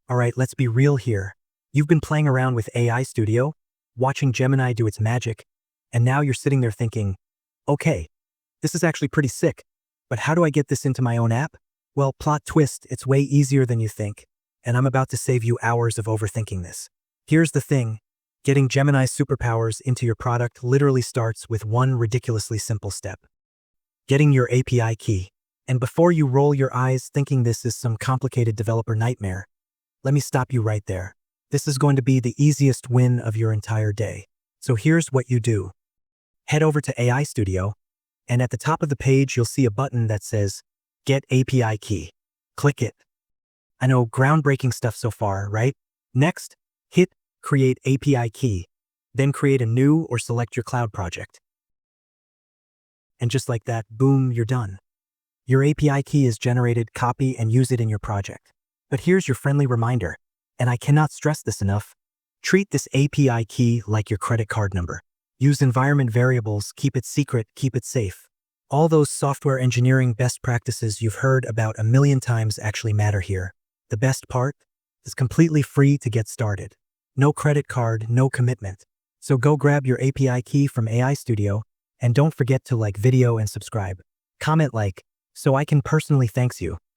Alright, let's be real here. You've been playing around with AI Studio, watching Gemini do its magic, and now you're sitting there thinking, okay, this is actually pretty sick, but how do I get this into my own app? Well, plot twist, it's way easier than you think, and I'm about to save you hours of overthinking this. Here's the thing, getting Gemini's superpowers into your product literally starts with one ridiculously simple step. Getting your API key. And before you roll your eyes thinking this is some complicated developer nightmare, let me stop you right there. This is going to be the easiest win of your entire day. So here's what you do. Head over to AI Studio, and at the top of the page you'll see a button that says, Get API Key. Click it. I know, groundbreaking stuff so far, right? Next, hit Create API Key, then create a new or select your cloud project. And just like that, boom, you're done. Your API key is generated, copy and use it in your project. But here's your friendly reminder, and I cannot stress this enough. Treat this API key like your credit card number. Use environment variables, keep it secret, keep it safe. All those software engineering best practices you've heard about a million times actually matter here. The best part? It's completely free to get started. No credit card, no commitment. So go grab your API key from AI Studio, and don't forget to like video and subscribe. Comment like, so I can personally thank you.